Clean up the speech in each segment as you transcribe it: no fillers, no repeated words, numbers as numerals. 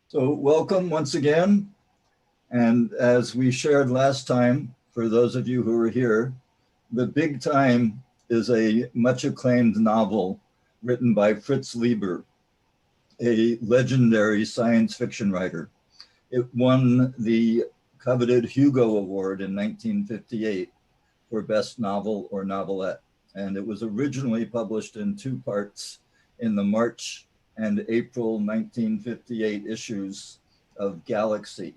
So welcome once again. And as we shared last time, for those of you who are here, The Big Time is a much acclaimed novel written by Fritz Lieber, a legendary science fiction writer. It won the coveted Hugo Award in 1958 for Best Novel or Novelette. And it was originally published in two parts in the March and April 1958 issues of Galaxy,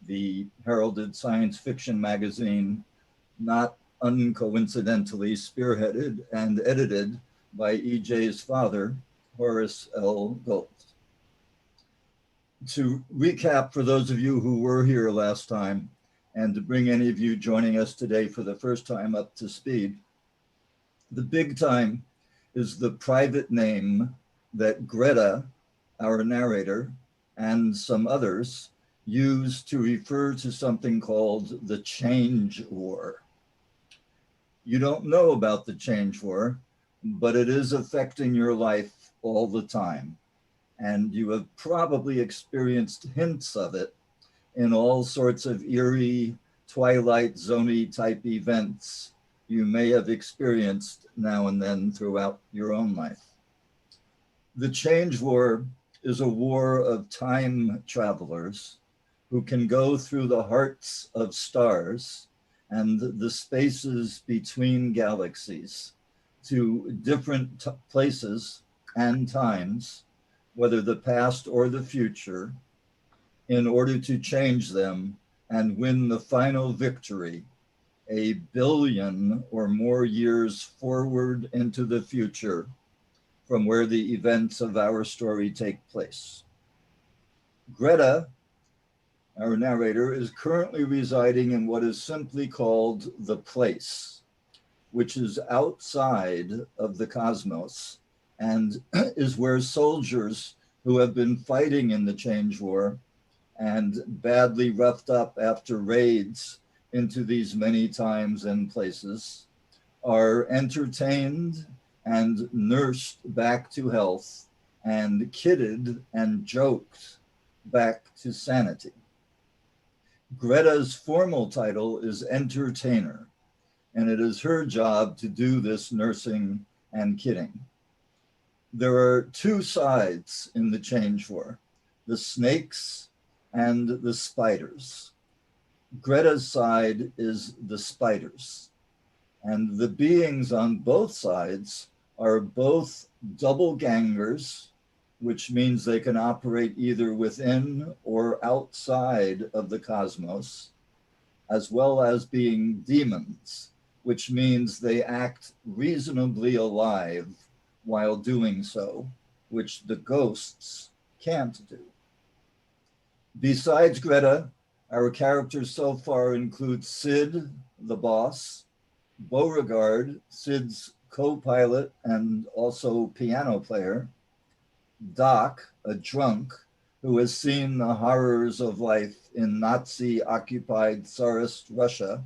the heralded science fiction magazine, not uncoincidentally spearheaded and edited by EJ's father, Horace L. To recap for those of you who were here last time, and to bring any of you joining us today for the first time up to speed, the Big Time is the private name that Greta, our narrator, and some others use to refer to something called the Change War. You don't know about the Change War, but it is affecting your life all the time. And you have probably experienced hints of it in all sorts of eerie, Twilight Zony type events you may have experienced now and then throughout your own life. The Change War is a war of time travelers who can go through the hearts of stars and the spaces between galaxies to different places and times, whether the past or the future, in order to change them and win the final victory, a billion or more years forward into the future from where the events of our story take place. Greta, our narrator, is currently residing in what is simply called the place, which is outside of the cosmos and is where soldiers who have been fighting in the Change War and badly roughed up after raids into these many times and places are entertained and nursed back to health and kidded and joked back to sanity. Greta's formal title is entertainer, and it is her job to do this nursing and kidding. There are two sides in the Change War, the snakes and the spiders. Greta's side is the spiders, and the beings on both sides are both double gangers, which means they can operate either within or outside of the cosmos, as well as being demons, which means they act reasonably alive while doing so, which the ghosts can't do. Besides Greta, our characters so far include Sid, the boss, Beauregard, Sid's co-pilot and also piano player, Doc, a drunk who has seen the horrors of life in Nazi-occupied Tsarist Russia,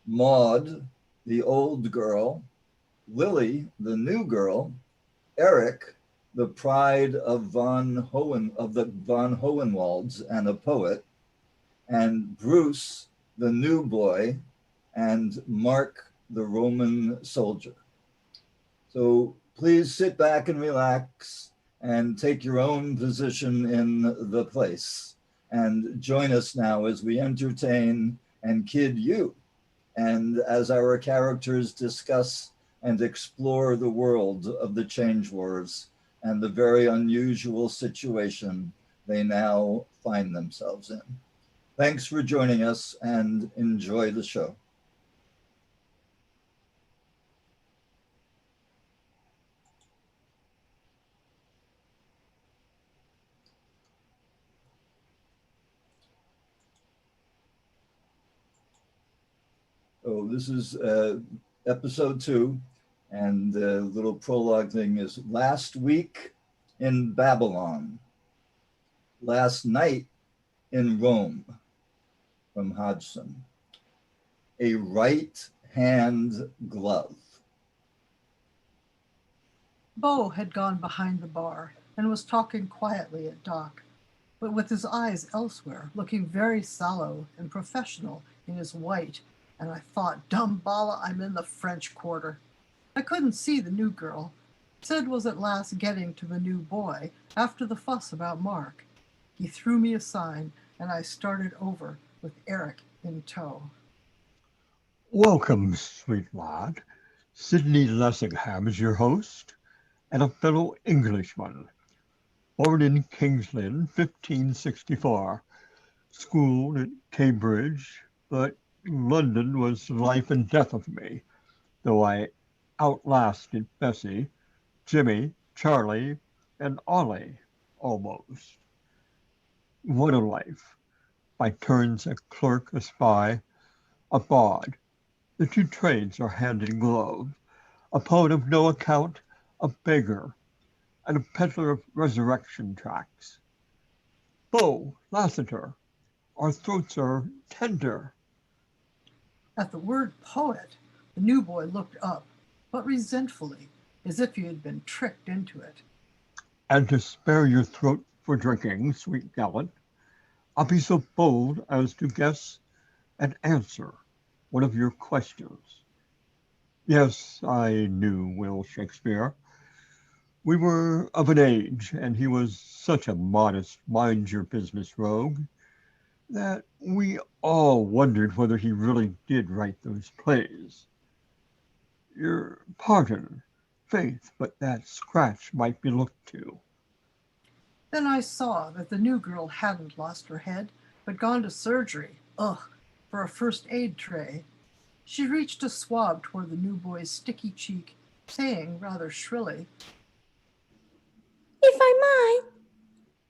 Maud, the old girl, Lily, the new girl, Eric, the pride of the von Hohenwalds and a poet, and Bruce, the new boy, and Mark, the Roman soldier. So please sit back and relax and take your own position in the place and join us now as we entertain and kid you, and as our characters discuss and explore the world of the Change Wars and the very unusual situation they now find themselves in. Thanks for joining us and enjoy the show. Oh, this is episode 2, and the little prologue thing is last week in Babylon, last night in Rome, from Hodgson. A right hand glove. Bo had gone behind the bar and was talking quietly at Doc. but with his eyes elsewhere, looking very sallow and professional in his white, and I thought, Dumbala, I'm in the French Quarter. I couldn't see the new girl. Sid was at last getting to the new boy after the fuss about Mark. He threw me a sign, and I started over with Eric in tow. Welcome, sweet lad. Sidney Lessingham is your host, and a fellow Englishman, born in King's Lynn, 1564, schooled at Cambridge, but London was the life and death of me, though I outlasted Bessie, Jimmy, Charlie, and Ollie, almost. What a life! By turns a clerk, a spy, a bawd. The two trades are hand in glove. A poet of no account, a beggar, and a peddler of resurrection tracts. Beau, Lassiter, our throats are tender. At the word poet, the new boy looked up, but resentfully, as if he had been tricked into it. And to spare your throat for drinking, sweet gallant, I'll be so bold as to guess and answer one of your questions. Yes, I knew Will Shakespeare. We were of an age, and he was such a modest, mind your business rogue, that we all wondered whether he really did write those plays. Your pardon, faith, but that scratch might be looked to. Then I saw that the new girl hadn't lost her head, but gone to surgery, for a first aid tray. She reached a swab toward the new boy's sticky cheek, saying rather shrilly, If I might.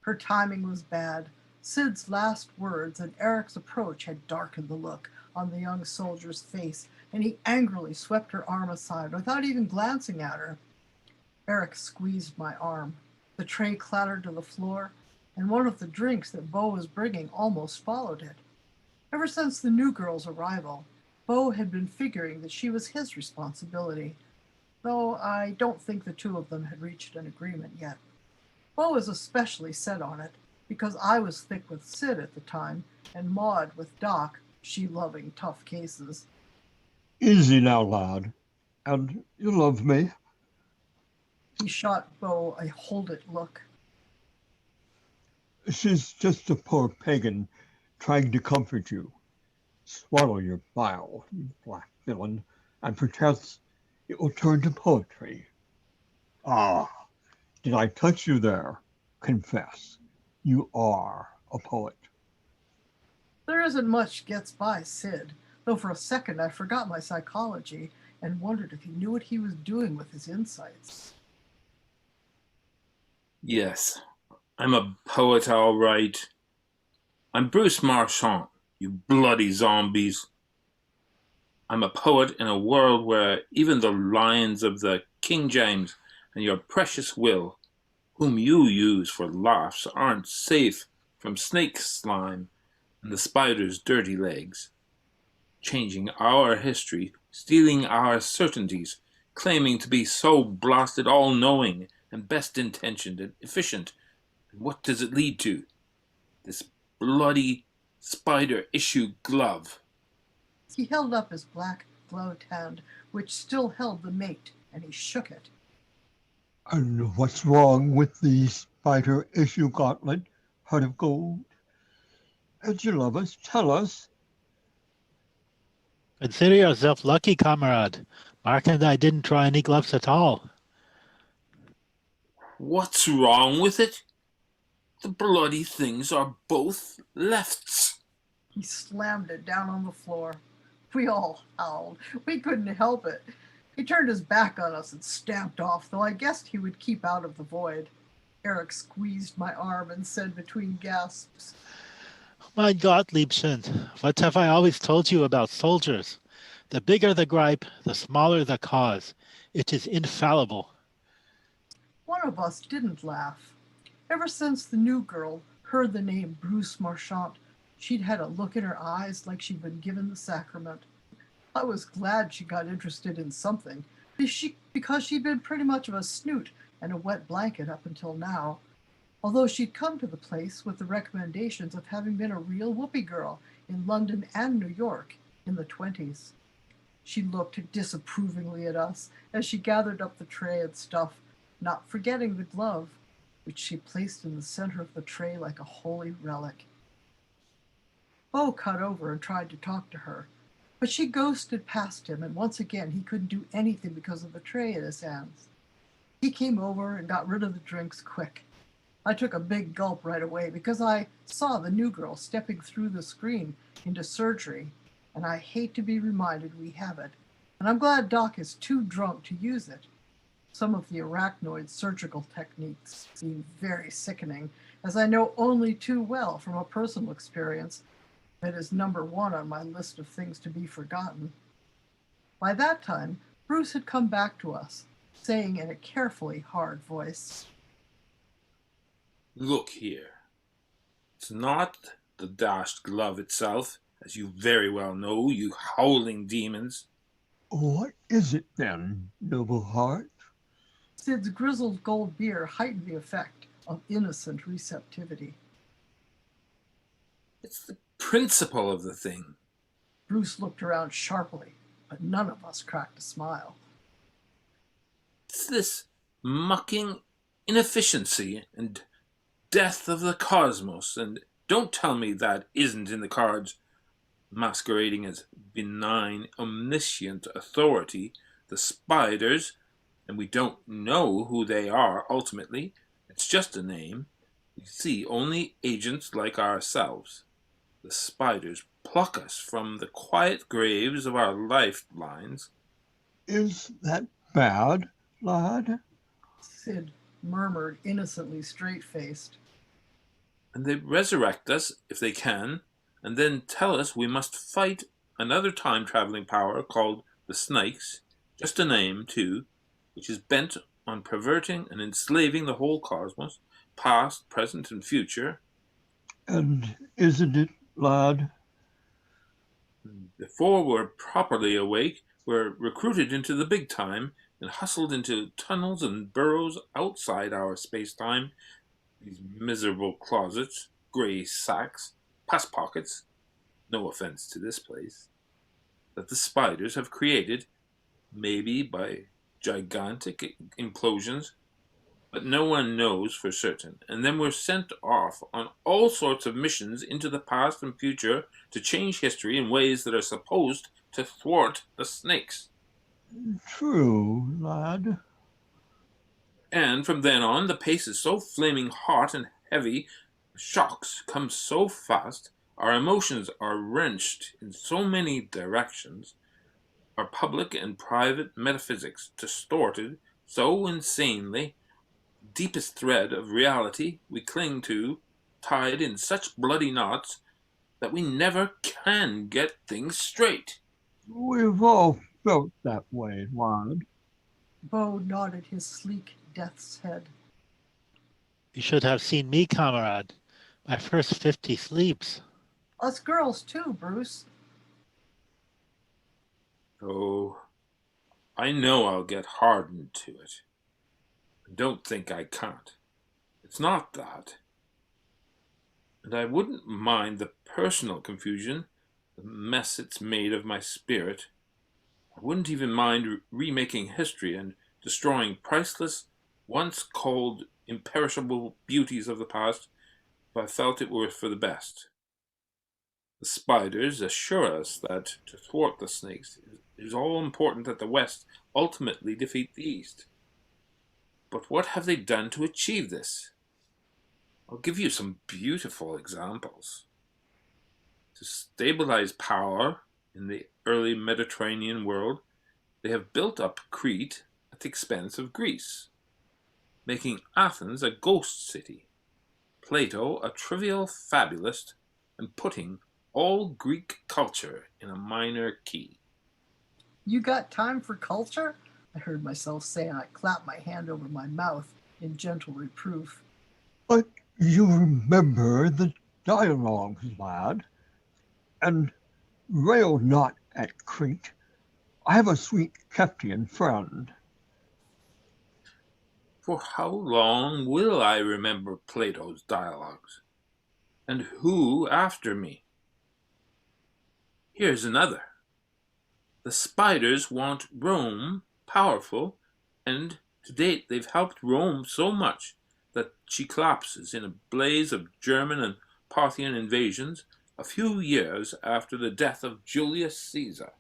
her timing was bad. Sid's last words and Eric's approach had darkened the look on the young soldier's face, and he angrily swept her arm aside without even glancing at her. Eric squeezed my arm. The tray clattered to the floor, and one of the drinks that Beau was bringing almost followed it. Ever since the new girl's arrival, Beau had been figuring that she was his responsibility, though I don't think the two of them had reached an agreement yet. Beau was especially set on it, because I was thick with Sid at the time, and Maud with Doc, she loving tough cases. Easy now, lad. And you love me? He shot Beau a hold it look. She's just a poor pagan trying to comfort you. Swallow your bile, you black villain, and perchance it will turn to poetry. Ah, did I touch you there? Confess, you are a poet. There isn't much gets by Sid, though for a second I forgot my psychology and wondered if he knew what he was doing with his insights. Yes, I'm a poet, all right. I'm Bruce Marchand, you bloody zombies. I'm a poet in a world where even the lions of the King James and your precious Will, whom you use for laughs, aren't safe from snake slime and the spider's dirty legs. Changing our history, stealing our certainties, claiming to be so blasted all-knowing and best-intentioned and efficient. And what does it lead to? This bloody spider-issue glove. He held up his black, gloved hand, which still held the mate, and he shook it. And what's wrong with the spider issue gauntlet, heart of gold? As you love us, tell us. Consider yourself lucky, comrade. Mark and I didn't try any gloves at all. What's wrong with it? The bloody things are both lefts. He slammed it down on the floor. We all howled. We couldn't help it. He turned his back on us and stamped off, though I guessed he would keep out of the void. Eric squeezed my arm and said between gasps, Mein Gott, Liebchen, what have I always told you about soldiers? The bigger the gripe, the smaller the cause. It is infallible. One of us didn't laugh. Ever since the new girl heard the name Bruce Marchand, she'd had a look in her eyes like she'd been given the sacrament. I was glad she got interested in something, because she'd been pretty much of a snoot and a wet blanket up until now. although she'd come to the place with the recommendations of having been a real whoopee girl in London and New York in the 20s. She looked disapprovingly at us as she gathered up the tray and stuff, not forgetting the glove, which she placed in the center of the tray like a holy relic. Bo cut over and tried to talk to her, but she ghosted past him, and once again he couldn't do anything because of the tray in his hands. He came over and got rid of the drinks quick. I took a big gulp right away because I saw the new girl stepping through the screen into surgery, and I hate to be reminded we have it, and I'm glad Doc is too drunk to use it. Some of the arachnoid surgical techniques seem very sickening, as I know only too well from a personal experience that is number one on my list of things to be forgotten. By that time, Bruce had come back to us, saying in a carefully hard voice, Look here. It's not the dashed glove itself, as you very well know, you howling demons. What is it then, noble heart? Sid's grizzled gold beard heightened the effect of innocent receptivity. It's the principle of the thing. Bruce looked around sharply, but none of us cracked a smile. It's this mucking inefficiency and death of the cosmos, and don't tell me that isn't in the cards, masquerading as benign, omniscient authority, the spiders, and we don't know who they are ultimately. It's just a name. We see only agents like ourselves. The spiders pluck us from the quiet graves of our lifelines. Is that bad, lad? Sid murmured, innocently straight-faced. And they resurrect us if they can, and then tell us we must fight another time-traveling power called the Snakes, just a name, too, which is bent on perverting and enslaving the whole cosmos, past, present, and future. And isn't it, lad? Before we're properly awake, we're recruited into the big time and hustled into tunnels and burrows outside our space-time, these miserable closets, grey sacks, past pockets, no offense to this place, that the spiders have created, maybe by gigantic implosions, but no one knows for certain. And then we're sent off on all sorts of missions into the past and future to change history in ways that are supposed to thwart the Snakes. True, lad. And from then on, the pace is so flaming hot and heavy, the shocks come so fast, our emotions are wrenched in so many directions, our public and private metaphysics distorted so insanely, the deepest thread of reality we cling to, tied in such bloody knots, that we never can get things straight. We've all felt that way, lad. Bo nodded his sleek death's head. You should have seen me, comrade. My first 50 sleeps. Us girls too, Bruce. Oh, I know I'll get hardened to it. Don't think I can't. It's not that. And I wouldn't mind the personal confusion, the mess it's made of my spirit. I wouldn't even mind remaking history and destroying priceless, once called imperishable beauties of the past if I felt it were for the best. The spiders assure us that to thwart the Snakes it is all important that the West ultimately defeat the East. But what have they done to achieve this? I'll give you some beautiful examples. To stabilize power in the early Mediterranean world, they have built up Crete at the expense of Greece, making Athens a ghost city, Plato a trivial fabulist, and putting all Greek culture in a minor key. You got time for culture? I heard myself say, and I clapped my hand over my mouth in gentle reproof. But you remember the dialogues, lad. And rail not at Crete. I have a sweet Keftian friend. For how long will I remember Plato's dialogues? And who after me? Here's another. The spiders want Rome powerful, and to date they've helped Rome so much that she collapses in a blaze of German and Parthian invasions a few years after the death of Julius Caesar.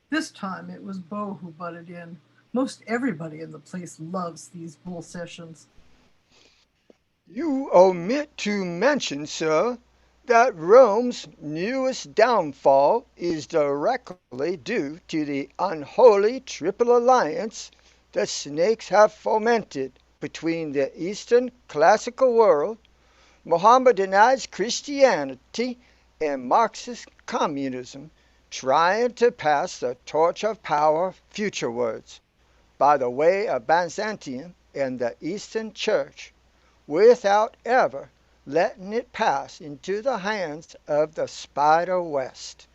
This time it was Bo who butted in. Most everybody in the place loves these bull sessions. You omit to mention, sir, that Rome's newest downfall is directly due to the unholy triple alliance the snakes have fomented between the Eastern classical world, Mohammedanized Christianity, and Marxist communism, trying to pass the torch of power futurewards by the way of Byzantium and the Eastern Church, without ever letting it pass into the hands of the Spider West.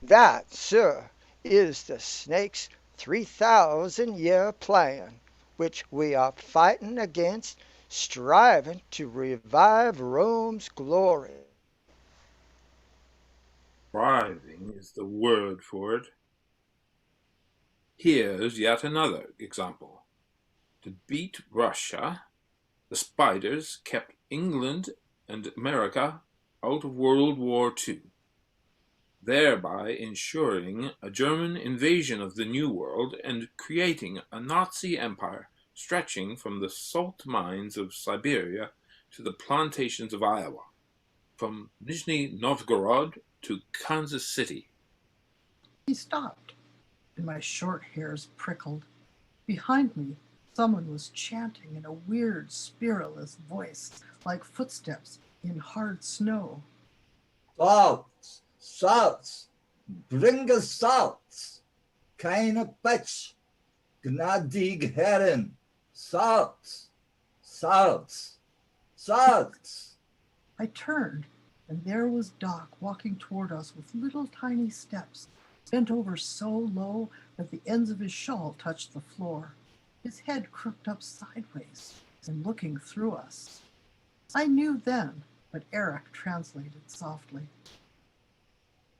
That, sir, is the snake's 3,000-year plan, which we are fighting against, striving to revive Rome's glory. Striving is the word for it. Here's yet another example. To beat Russia, the spiders kept England and America out of World War II, thereby ensuring a German invasion of the New World and creating a Nazi empire stretching from the salt mines of Siberia to the plantations of Iowa, from Nizhny Novgorod to Kansas City. He stopped, and my short hairs prickled. Behind me, someone was chanting in a weird, spiritless voice, like footsteps in hard snow. Salts, salts, bring us salts. Keine Petsch, gnadig Herren. Salts, salts, salts. I turned, and there was Doc walking toward us with little tiny steps, bent over so low that the ends of his shawl touched the floor, his head crooked up sideways and looking through us. I knew then, but Eric translated softly.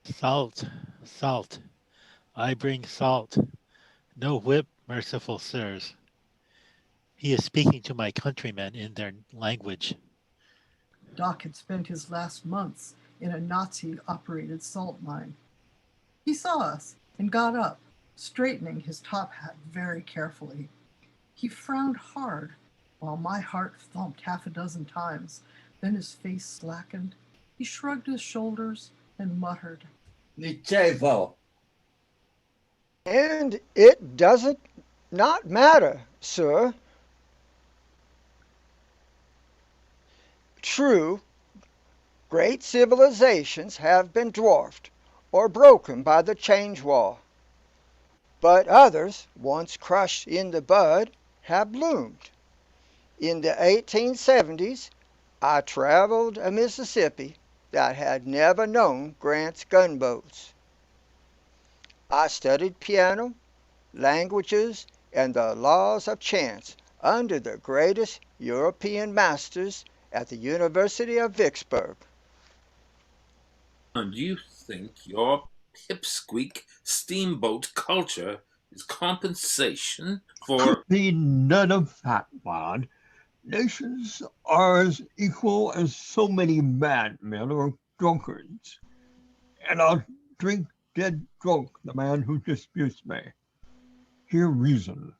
Salt, salt. I bring salt. No whip, merciful sirs. He is speaking to my countrymen in their language. Doc had spent his last months in a Nazi-operated salt mine. He saw us and got up, straightening his top hat very carefully. He frowned hard, while my heart thumped half a dozen times. Then his face slackened. He shrugged his shoulders and muttered, Nichevo. And it doesn't not matter, sir. True, great civilizations have been dwarfed or broken by the change war, but others, once crushed in the bud, have bloomed. In the 1870s, I traveled a Mississippi that had never known Grant's gunboats. I studied piano, languages, and the laws of chance under the greatest European masters at the University of Vicksburg. And you think your pipsqueak steamboat culture is compensation for... Could be none of that, lad. Nations are as equal as so many madmen or drunkards. And I'll drink dead drunk the man who disputes me. Hear reason.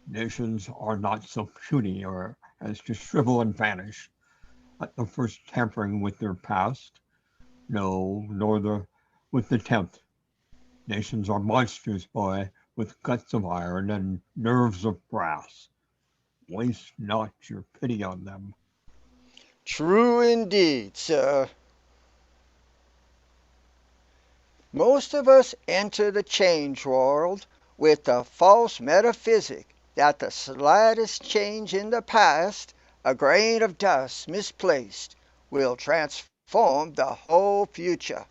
Nations are not so puny or as to shrivel and vanish at the first tampering with their past. No, nor with the 10th. Nations are monsters, boy, with guts of iron and nerves of brass. Waste not your pity on them. True indeed, sir. Most of us enter the change world with the false metaphysic that the slightest change in the past, a grain of dust misplaced, will transform the whole future.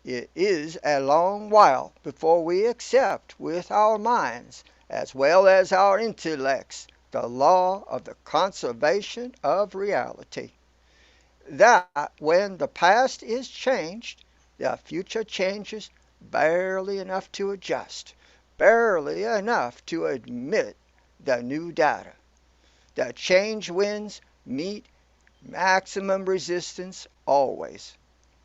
It is a long while before we accept with our minds as well as our intellects, the law of the conservation of reality. That when the past is changed, the future changes barely enough to adjust, barely enough to admit the new data. The change winds meet maximum resistance always.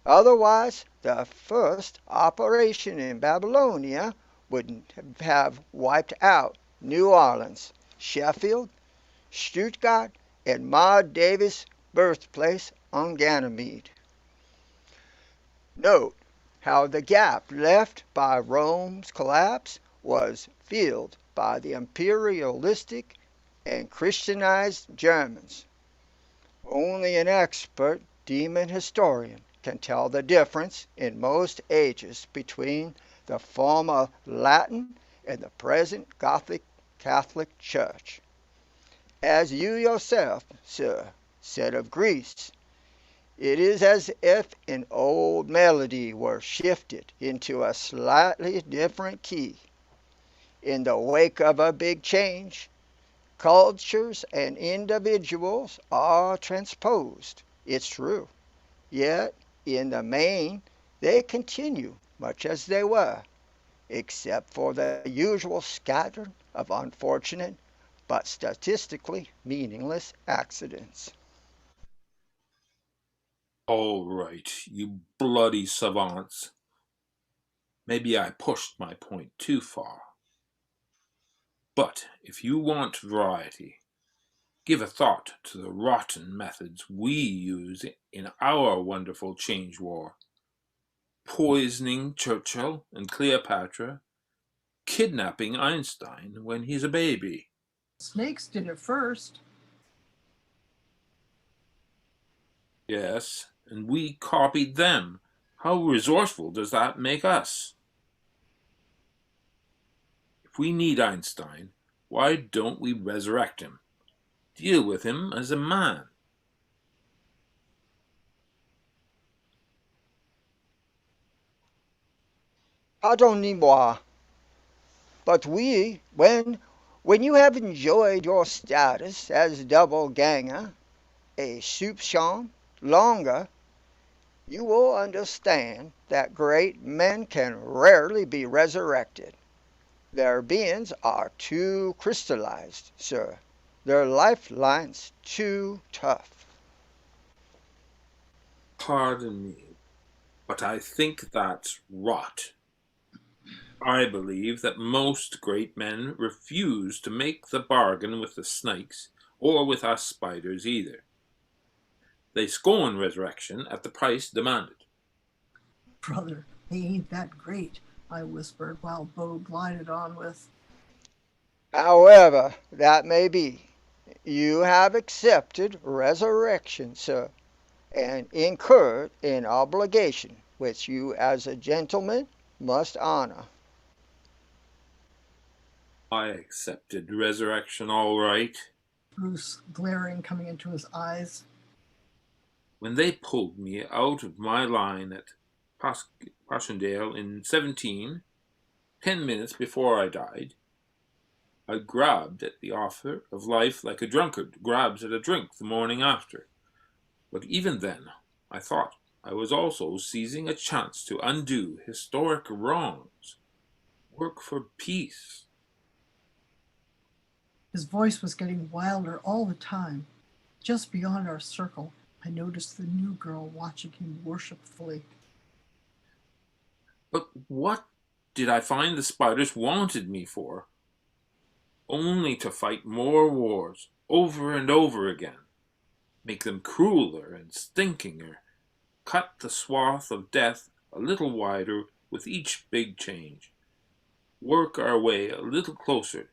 Otherwise, the first operation in Babylonia would have wiped out New Orleans, Sheffield, Stuttgart, and Maud Davis' birthplace on Ganymede. Note how the gap left by Rome's collapse was filled by the imperialistic and Christianized Germans. Only an expert demon historian can tell the difference in most ages between the former Latin and the present Gothic Catholic Church. As you yourself, sir, said of Greece, it is as if an old melody were shifted into a slightly different key. In the wake of a big change, cultures and individuals are transposed. It's true. Yet, in the main, they continue much as they were, except for the usual scattering of unfortunate but statistically meaningless accidents. All right, you bloody savants. Maybe I pushed my point too far. But if you want variety, give a thought to the rotten methods we use in our wonderful change war. Poisoning Churchill and Cleopatra, kidnapping Einstein when he's a baby. Snakes did it first. Yes, and we copied them. How resourceful does that make us? If we need Einstein, why don't we resurrect him? Deal with him as a man. Pardonnez-moi, but when you have enjoyed your status as double ganger, a soupçon, longer, you will understand that great men can rarely be resurrected. Their beings are too crystallized, sir. Their lifelines too tough. Pardon me, but I think that's rot. I believe that most great men refuse to make the bargain with the snakes or with us spiders either. They scorn resurrection at the price demanded. Brother, they ain't that great, I whispered while Bo glided on with, However that may be, you have accepted resurrection, sir, and incurred an obligation which you as a gentleman must honor. I accepted resurrection all right. Bruce glaring coming into his eyes. When they pulled me out of my line at Passchendaele in 10 minutes before I died, I grabbed at the offer of life like a drunkard grabs at a drink the morning after. But even then, I thought I was also seizing a chance to undo historic wrongs, work for peace. His voice was getting wilder all the time. Just beyond our circle, I noticed the new girl watching him worshipfully. But what did I find the spiders wanted me for? Only to fight more wars, over and over again, make them crueler and stinkinger, cut the swath of death a little wider with each big change, work our way a little closer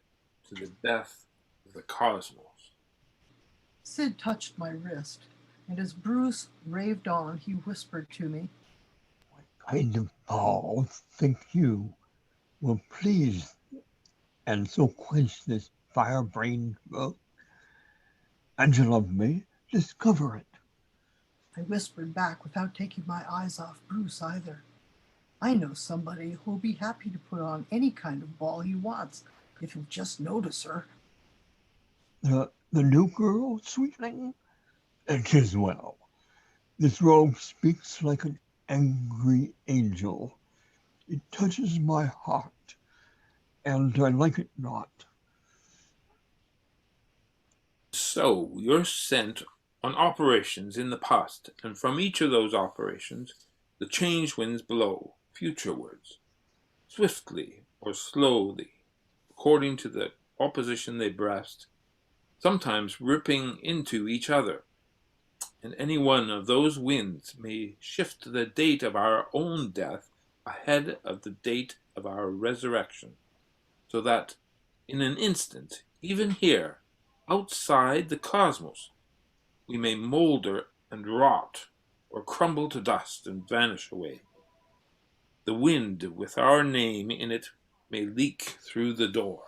to the death of the cosmos. Sid touched my wrist, and as Bruce raved on, he whispered to me, What kind of ball think you will please and so quench this fire-brained growth? Angela may discover it. I whispered back without taking my eyes off Bruce either. I know somebody who'll be happy to put on any kind of ball he wants, if you'll just notice her. The new girl, sweetling? It is well. This robe speaks like an angry angel. It touches my heart, and I like it not. So you're sent on operations in the past, and from each of those operations, the change winds blow futurewards, swiftly or slowly, according to the opposition they breast, sometimes ripping into each other. And any one of those winds may shift the date of our own death ahead of the date of our resurrection, so that in an instant, even here, outside the cosmos, we may molder and rot, or crumble to dust and vanish away. The wind with our name in it may leak through the door.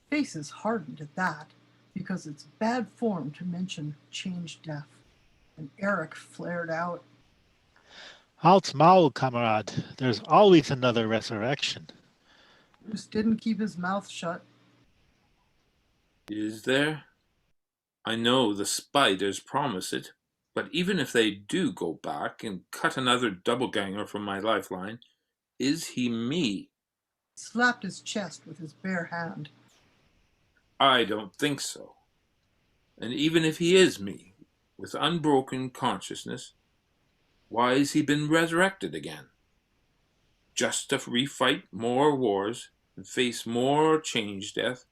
Faces hardened at that, because it's bad form to mention changed death. And Eric flared out. Halt's Maul, comrade. There's always another resurrection. Bruce didn't keep his mouth shut. Is there? I know the spiders promise it, but even if they do go back and cut another double-ganger from my lifeline, is he me? He slapped his chest with his bare hand. I don't think so. And even if he is me, with unbroken consciousness, why has he been resurrected again? Just to refight more wars and face more change death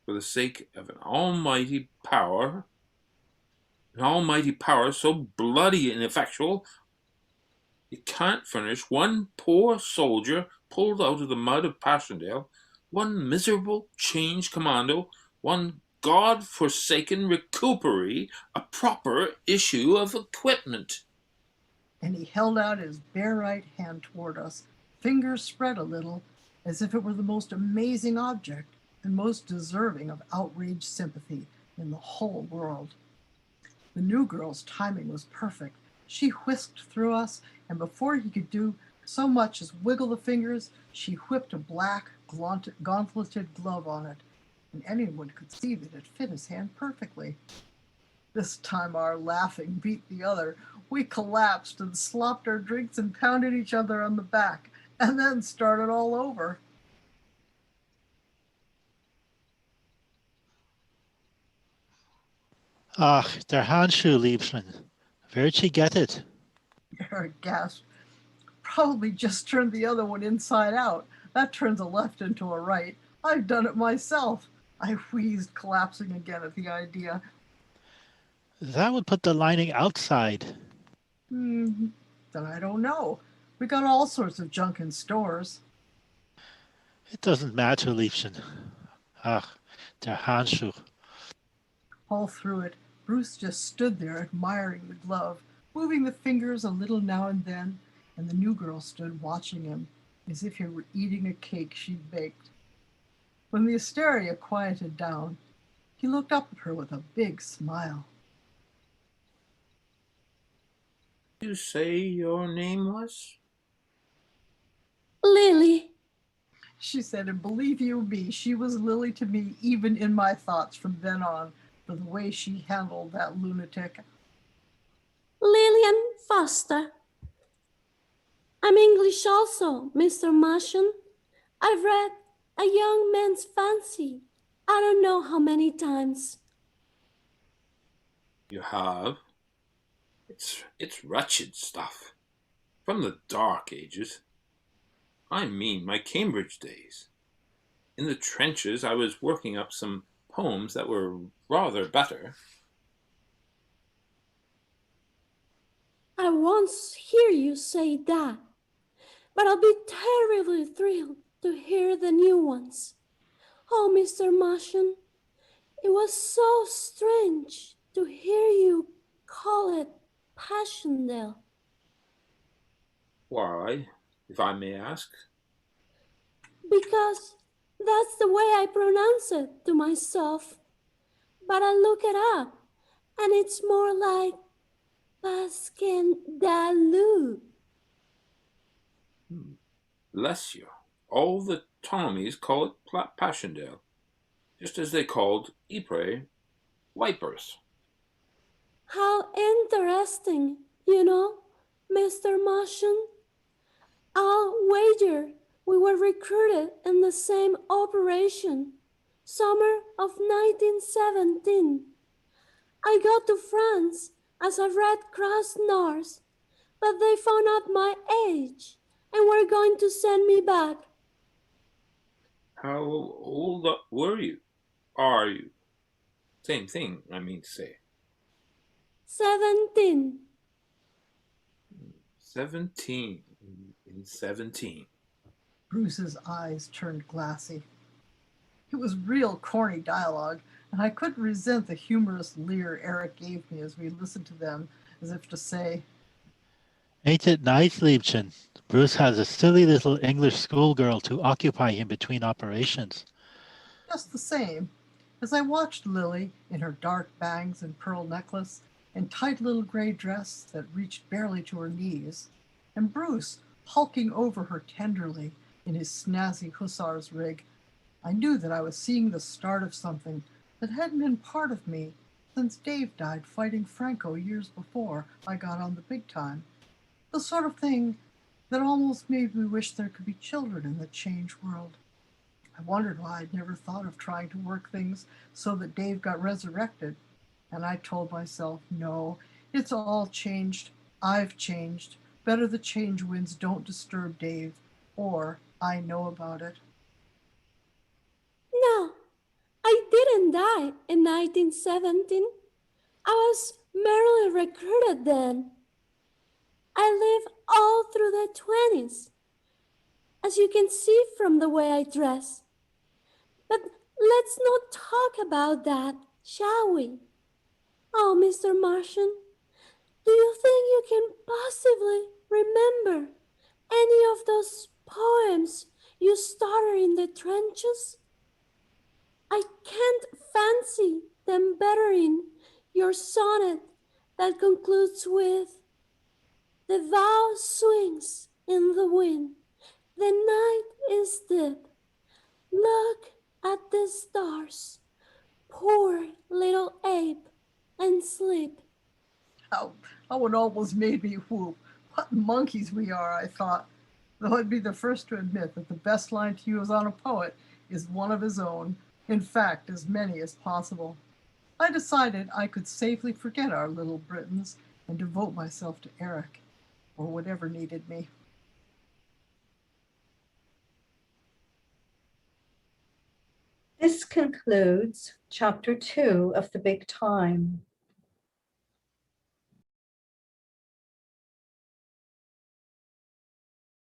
for the sake of an almighty power so bloody ineffectual it can't furnish one poor soldier pulled out of the mud of Passchendaele, one miserable change commando, one god-forsaken recuperee, a proper issue of equipment. And he held out his bare right hand toward us, fingers spread a little, as if it were the most amazing object and most deserving of outraged sympathy in the whole world. The new girl's timing was perfect. She whisked through us, and before he could do so much as wiggle the fingers, she whipped a black, gauntleted glove on it, and anyone could see that it fit his hand perfectly. This time our laughing beat the other. We collapsed and slopped our drinks and pounded each other on the back, and then started all over. Ach, der Handschuh, Liebchen. Where'd she get it? Eric gasped. Probably just turned the other one inside out. That turns a left into a right. I've done it myself. I wheezed, collapsing again at the idea. That would put the lining outside. Then I don't know. We got all sorts of junk in stores. It doesn't matter, Liebchen. Ach, der Handschuh. All through it, Bruce just stood there admiring the glove, moving the fingers a little now and then, and the new girl stood watching him as if he were eating a cake she'd baked. When the hysteria quieted down, he looked up at her with a big smile. You say your name was? Lily. She said, and believe you me, she was Lily to me even in my thoughts from then on, for the way she handled that lunatic. Lillian Foster. I'm English also, Mr. Martian. I've read A Young Man's Fancy I don't know how many times. You have? It's wretched stuff. From the Dark Ages. I mean my Cambridge days. In the trenches I was working up some poems that were rather better. I once hear you say that, but I'll be terribly thrilled to hear the new ones. Oh, Mr. Martian, it was so strange to hear you call it Passchendaele. Why, if I may ask? Because that's the way I pronounce it to myself. But I look it up, and it's more like Passchendaele. Bless you. All the Ptolemies call it Passchendaele, just as they called Ypres wipers. How interesting, you know, Mr. Martian. I'll wager we were recruited in the same operation, summer of 1917. I got to France as a Red Cross nurse, but they found out my age and were going to send me back. How old were you? Are you? Same thing, I mean to say. 17. 17. In 17. Bruce's eyes turned glassy. It was real corny dialogue, and I couldn't resent the humorous leer Eric gave me as we listened to them, as if to say, Ain't it nice, Liebchen? Bruce has a silly little English schoolgirl to occupy him between operations. just the same. As I watched Lily in her dark bangs and pearl necklace and tight little gray dress that reached barely to her knees, and Bruce hulking over her tenderly in his snazzy hussar's rig, I knew that I was seeing the start of something that hadn't been part of me since Dave died fighting Franco years before I got on the BigTime. The sort of thing that almost made me wish there could be children in the change world. I wondered why I'd never thought of trying to work things so that Dave got resurrected. And I told myself, no, it's all changed. I've changed. Better the change winds don't disturb Dave, or I know about it. No, I didn't die in 1917. I was merely recruited then. I lived all through the 20s, as you can see from the way I dress. But let's not talk about that, shall we? Oh, Mr. Martian, do you think you can possibly remember any of those poems you started in the trenches? I can't fancy them bettering your sonnet that concludes with, "The bough swings in the wind, the night is deep. Look at the stars, poor little ape, and sleep." How it almost made me whoop. What monkeys we are, I thought, though I'd be the first to admit that the best line to use on a poet is one of his own, in fact, as many as possible. I decided I could safely forget our little Britons and devote myself to Eric, or whatever needed me. This concludes Chapter 2 of The BigTime.